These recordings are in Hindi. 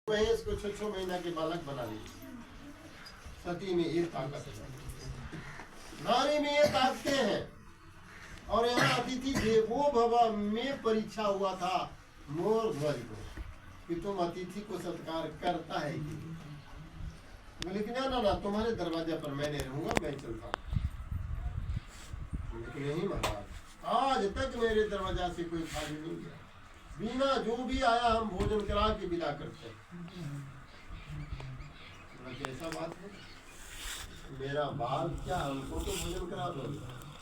वही इसको 6 महीना के बालक बना लीजिए। सती में ये ताकत है, नारी में ये ताकतें हैं। और यहाँ अतिथि देवो भव में परीक्षा हुआ था मोर ध्वज को कि तुम अतिथि को सत्कार करता है कि बोले कि ना ना ना तुम्हारे दरवाजा पर मैं नहीं रहूंगा, मैं चलता हूँ। लेकिन नहीं महाराज, आज तक मेरे दरवाजा से कोई खाली नहीं गया, बिना जो भी आया हम भोजन करा के विदा करते हैं। ऐसा बात है, मेरा बाप क्या हमको तो भोजन करा दो,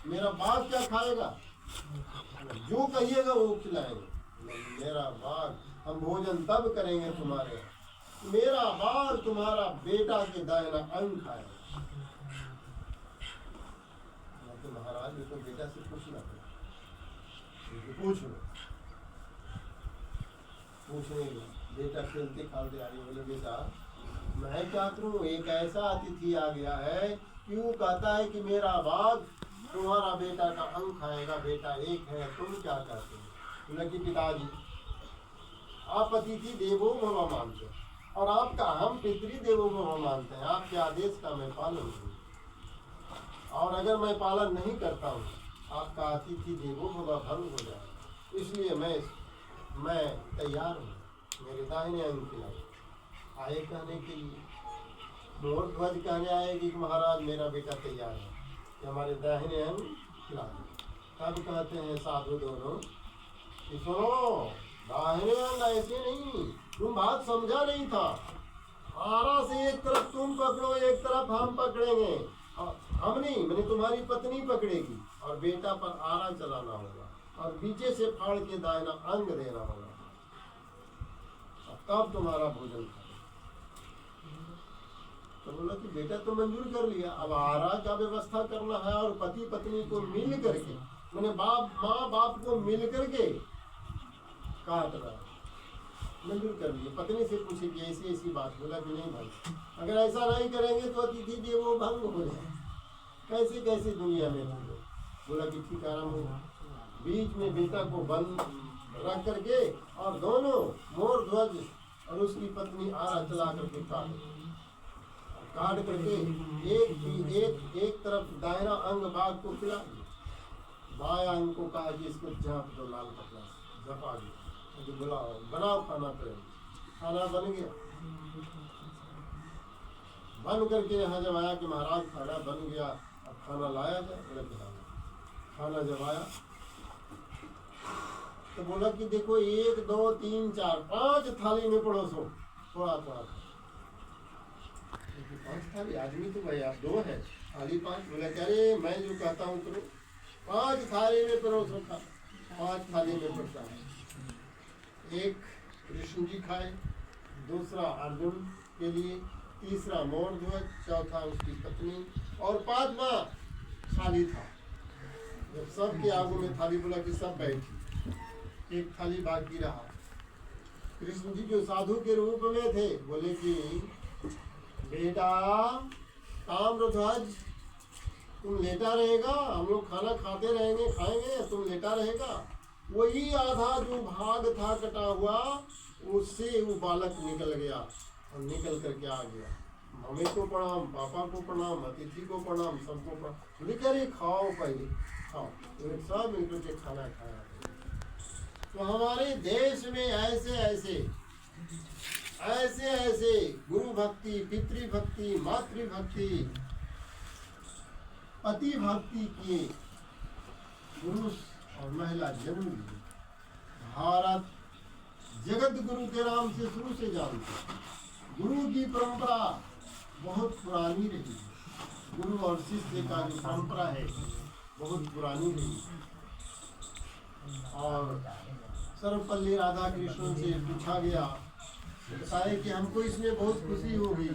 मेरा बाप क्या खाएगा, जो कहिएगा वो खिलाएंगे। मेरा बाप हम भोजन तब करेंगे तुम्हारे, मेरा बाप तुम्हारा बेटा के दाहिना अंग खाएगा। तो महाराज ये तो बेटा से पूछना पड़ेगा, पूछ लो। पूछने बेटा खेलते खालते आ रही, बोले बेटा मैं क्या करूं, एक ऐसा अतिथि आ गया है कि वो कहता है कि मेरा बाप तुम्हारा बेटा का अंग खाएगा, बेटा एक है, तुम क्या कहते हो। बोले कि पिताजी आप अतिथि देवो भव मानते हैं और आपका हम पितृ देवो भव मानते हैं, आपके आदेश का मैं पालन करूँ, और अगर मैं पालन नहीं करता हूँ आपका अतिथि देवो भव भंग हो जाए, इसलिए मैं तैयार हूँ, मेरे दाहिने अंग खिलाए। आए कहने के लिए मोर ध्वज कहने आए कि महाराज मेरा बेटा तैयार है कि हमारे दाहिने अंग खिला दो। तब कहते हैं साधु दोनों कि सुनो, दाहिने अंग ऐसे नहीं, तुम बात समझा नहीं था। आरा से एक तरफ तुम पकड़ो, एक तरफ हम पकड़ेंगे, हम नहीं मैंने तुम्हारी पत्नी पकड़ेगी और बेटा पर आरा चलाना होगा और पीछे से फाड़ के दाहिना अंग देना होगा, तब तुम्हारा भोजन खाए। तो बोला कि बेटा तो मंजूर कर लिया, अब आरा का व्यवस्था करना है और पति पत्नी को मिल करके, मैंने बाप माँ बाप को मिल करके काटना है, मंजूर कर लिया। पत्नी से पूछे कि ऐसी ऐसी बात, बोला कि नहीं भाई, अगर ऐसा नहीं करेंगे तो अतिथि देवो भंग हो जाए, कैसे कैसे दुनिया में हम लोग। बोला कि ठीक आराम होगा। बीच में बेटा को बंद रख करके और दोनों मोर ध्वज और उसकी पत्नी आरा चला करके काट करके एक तरफ दाहिना अंग बाघ को खिला दिया, बाया अंग को कहा कि इसको झाँप दो लाल कपड़ा से, झपा दिया, तो बुलाओ बनाओ खाना पे। खाना बन गया, बन करके यहाँ जब आया कि महाराज खाना बन गया, अब खाना लाया जाए। बोला कि खाना जब आया तो बोला कि देखो 1 2 3 4 5 थाली में पड़ोसो, थोड़ा थोड़ा 5 थाली, आदमी तो भाई आप 2 है, थाली 5। बोला कि अरे मैं जो कहता हूँ करो, 5 थाली में परोसो खा, 5 थाली में पड़ता है। एक कृष्ण जी खाए, दूसरा अर्जुन के लिए, तीसरा मोर ध्वज, चौथा उसकी पत्नी और 5वां थाली था। जब सबके आगू में थाली, बोला कि सब बैठी, एक थाली बाकी रहा। कृष्ण जी जो साधु के रूप में थे बोले कि बेटा ताम्रध्वज तुम लेटा रहेगा, हम लोग खाना खाते रहेंगे, खाएंगे, तुम लेटा रहेगा। वही आधा जो भाग था कटा हुआ, उससे वो बालक निकल गया और निकल करके आ गया। मम्मी को प्रणाम, पापा को प्रणाम, अतिथि को प्रणाम, सबको प्रणाम। बोले कि अरे खाओ पहले खाओ, तो सब मिलकर के खाना खाया। तो हमारे देश में ऐसे ऐसे गुरु भक्ति, पितृ भक्ति, मातृ भक्ति, पति भक्ति के पुरुष और महिला जन्म लिए। भारत जगत गुरु के नाम से शुरू से जानते, गुरु की परंपरा बहुत पुरानी रही है। गुरु और शिष्य का जो परंपरा है बहुत पुरानी रही। और सर्वपल्ली राधा कृष्ण से पूछा गया, बताए कि हमको इसमें बहुत खुशी होगी